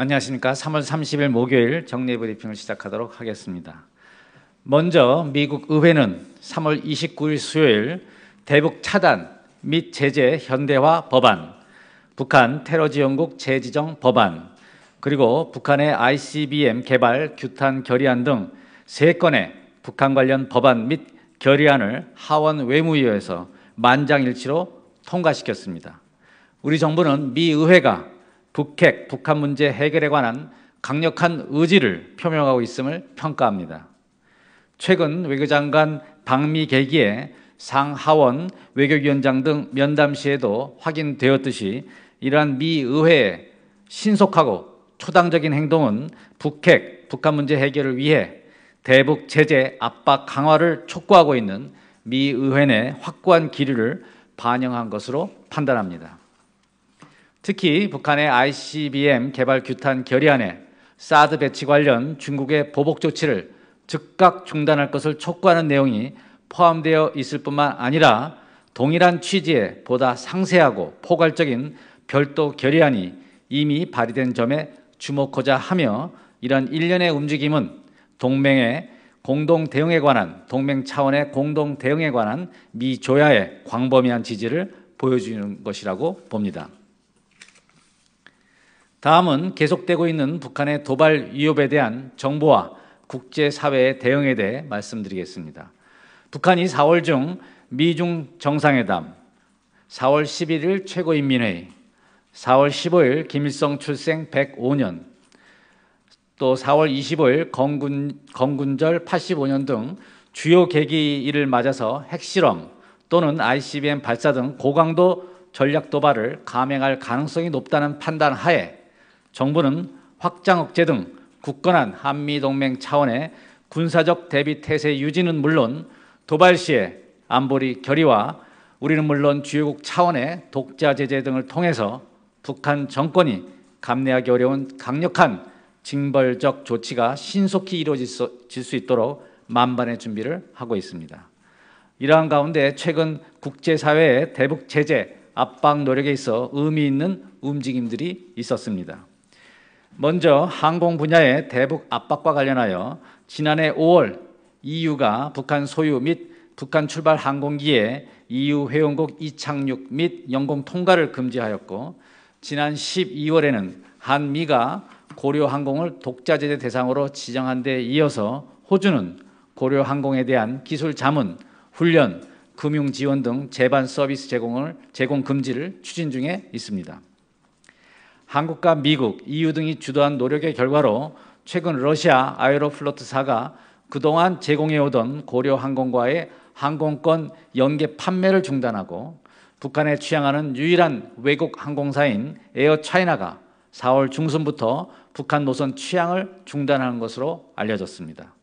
안녕하십니까. 3월 30일 목요일 정례 브리핑을 시작하도록 하겠습니다. 먼저 미국 의회는 3월 29일 수요일 대북 차단 및 제재 현대화 법안, 북한 테러 지원국 재지정 법안, 그리고 북한의 ICBM 개발 규탄 결의안 등 3건의 북한 관련 법안 및 결의안을 하원 외무위에서 만장일치로 통과시켰습니다. 우리 정부는 미 의회가 북핵, 북한 문제 해결에 관한 강력한 의지를 표명하고 있음을 평가합니다. 최근 외교장관 방미 계기에 상하원 외교위원장 등 면담 시에도 확인되었듯이 이러한 미 의회의 신속하고 초당적인 행동은 북핵, 북한 문제 해결을 위해 대북 제재 압박 강화를 촉구하고 있는 미 의회 내 확고한 기류를 반영한 것으로 판단합니다. 특히 북한의 ICBM 개발 규탄 결의안에 사드 배치 관련 중국의 보복 조치를 즉각 중단할 것을 촉구하는 내용이 포함되어 있을 뿐만 아니라 동일한 취지의 보다 상세하고 포괄적인 별도 결의안이 이미 발의된 점에 주목하자 하며 이런 일련의 움직임은 동맹의 공동 대응에 관한 동맹 차원의 공동 대응에 관한 미 조야의 광범위한 지지를 보여주는 것이라고 봅니다. 다음은 계속되고 있는 북한의 도발 위협에 대한 정부와 국제사회의 대응에 대해 말씀드리겠습니다. 북한이 4월 중 미중 정상회담, 4월 11일 최고인민회의, 4월 15일 김일성 출생 105년, 또 4월 25일 건군절 85년 등 주요 계기일을 맞아서 핵실험 또는 ICBM 발사 등 고강도 전략 도발을 감행할 가능성이 높다는 판단 하에 정부는 확장 억제 등 굳건한 한미동맹 차원의 군사적 대비 태세 유지는 물론 도발 시에 안보리 결의와 우리는 물론 주요국 차원의 독자 제재 등을 통해서 북한 정권이 감내하기 어려운 강력한 징벌적 조치가 신속히 이루어질 수 있도록 만반의 준비를 하고 있습니다. 이러한 가운데 최근 국제사회의 대북 제재 압박 노력에 있어 의미 있는 움직임들이 있었습니다. 먼저 항공 분야의 대북 압박과 관련하여 지난해 5월 EU가 북한 소유 및 북한 출발 항공기의 EU 회원국 이착륙 및 영공 통과를 금지하였고, 지난 12월에는 한미가 고려항공을 독자 제재 대상으로 지정한 데 이어서 호주는 고려항공에 대한 기술 자문, 훈련, 금융 지원 등 제반 서비스 제공 금지를 추진 중에 있습니다. 한국과 미국, EU 등이 주도한 노력의 결과로 최근 러시아 아에로플로트사가 그동안 제공해오던 고려항공과의 항공권 연계 판매를 중단하고 북한에 취항하는 유일한 외국 항공사인 에어차이나가 4월 중순부터 북한 노선 취항을 중단하는 것으로 알려졌습니다.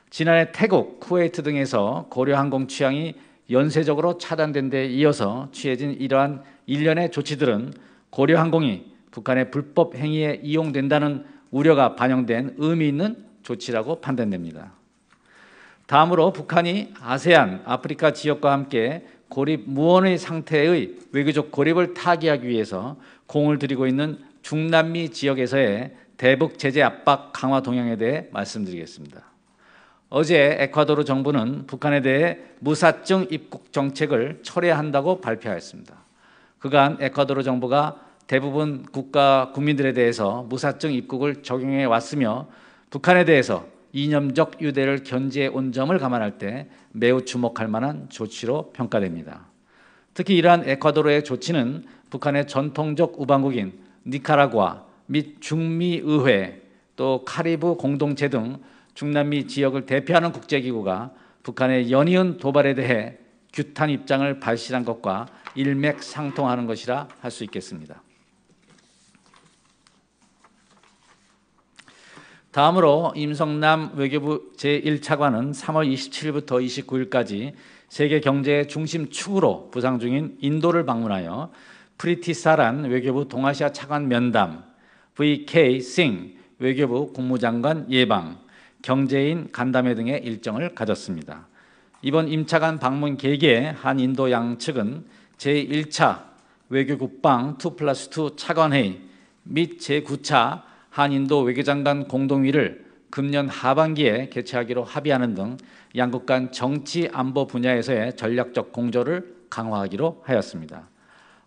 지난해 태국, 쿠웨이트 등에서 고려항공 취항이 연쇄적으로 차단된 데 이어서 취해진 이러한 일련의 조치들은 고려항공이 북한의 불법 행위에 이용된다는 우려가 반영된 의미 있는 조치라고 판단됩니다. 다음으로 북한이 아세안, 아프리카 지역과 함께 고립 무원의 상태의 외교적 고립을 타개하기 위해서 공을 들이고 있는 중남미 지역에서의 대북 제재 압박 강화 동향에 대해 말씀드리겠습니다. 어제 에콰도르 정부는 북한에 대해 무사증 입국 정책을 철회한다고 발표하였습니다. 그간 에콰도르 정부가 대부분 국민들에 대해서 무사증 입국을 적용해 왔으며 북한에 대해서 이념적 유대를 견지해 온 점을 감안할 때 매우 주목할 만한 조치로 평가됩니다. 특히 이러한 에콰도르의 조치는 북한의 전통적 우방국인 니카라구아 및 중미의회 또 카리브 공동체 등 중남미 지역을 대표하는 국제기구가 북한의 연이은 도발에 대해 규탄 입장을 발신한 것과 일맥상통하는 것이라 할 수 있겠습니다. 다음으로 임성남 외교부 제1차관은 3월 27일부터 29일까지 세계 경제의 중심 축으로 부상 중인 인도를 방문하여 프리티 사란 외교부 동아시아 차관 면담, VK 싱 외교부 국무장관 예방, 경제인 간담회 등의 일정을 가졌습니다. 이번 임 차관 방문 계기에 한 인도 양측은 제1차 외교국방 2+2 차관회의 및 제9차 한인도 외교장 간 공동회의를 금년 하반기에 개최하기로 합의하는 등 양국 간 정치 안보 분야에서의 전략적 공조를 강화하기로 하였습니다.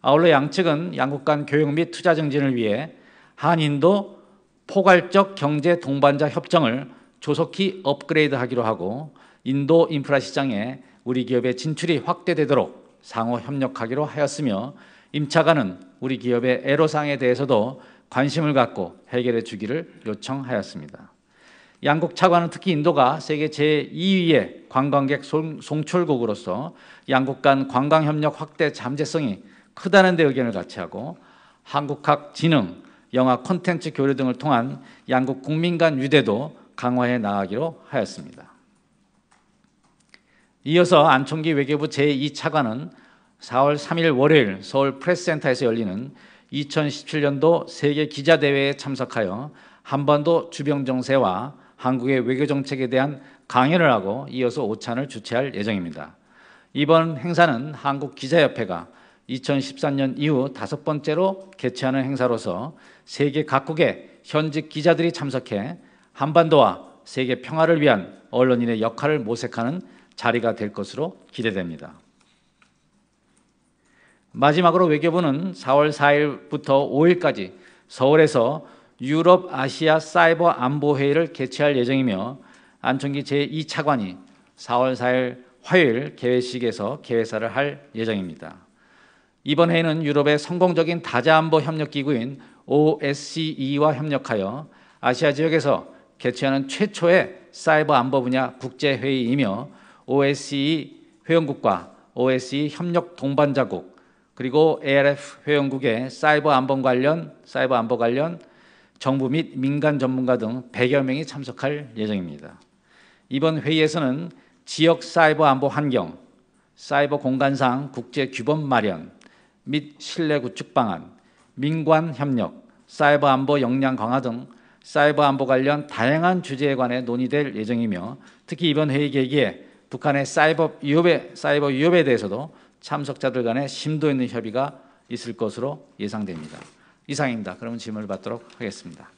아울러 양측은 양국 간 교육 및 투자 증진을 위해 한인도 포괄적 경제 동반자 협정을 조속히 업그레이드하기로 하고 인도 인프라 시장에 우리 기업의 진출이 확대되도록 상호 협력하기로 하였으며 임차관은 우리 기업의 애로사항에 대해서도 관심을 갖고 해결해 주기를 요청하였습니다. 양국 차관은 특히 인도가 세계 제2위의 관광객 송출국으로서 양국 간 관광협력 확대 잠재성이 크다는 데 의견을 같이 하고 한국학 진흥, 영화 콘텐츠 교류 등을 통한 양국 국민 간 유대도 강화해 나가기로 하였습니다. 이어서 안총기 외교부 제2차관은 4월 3일 월요일 서울 프레스센터에서 열리는 2017년도 세계 기자대회에 참석하여 한반도 주변 정세와 한국의 외교 정책에 대한 강연을 하고 이어서 오찬을 주최할 예정입니다. 이번 행사는 한국기자협회가 2013년 이후 5번째로 개최하는 행사로서 세계 각국의 현직 기자들이 참석해 한반도와 세계 평화를 위한 언론인의 역할을 모색하는 자리가 될 것으로 기대됩니다. 마지막으로 외교부는 4월 4일부터 5일까지 서울에서 유럽 아시아 사이버 안보 회의를 개최할 예정이며 안총기 제2차관이 4월 4일 화요일 개회식에서 개회사를 할 예정입니다. 이번 회의는 유럽의 성공적인 다자안보 협력기구인 OSCE와 협력하여 아시아 지역에서 개최하는 최초의 사이버 안보 분야 국제회의이며 OSCE 회원국과 OSCE 협력 동반자국 그리고 ARF 회원국의 사이버 안보 관련 정부 및 민간 전문가 등 100여 명이 참석할 예정입니다. 이번 회의에서는 지역 사이버 안보 환경, 사이버 공간상 국제 규범 마련 및 신뢰 구축 방안, 민관 협력, 사이버 안보 역량 강화 등 사이버 안보 관련 다양한 주제에 관해 논의될 예정이며 특히 이번 회의 계기에 북한의 사이버 위협에 대해서도 참석자들 간의 심도 있는 협의가 있을 것으로 예상됩니다. 이상입니다. 그러면 질문을 받도록 하겠습니다.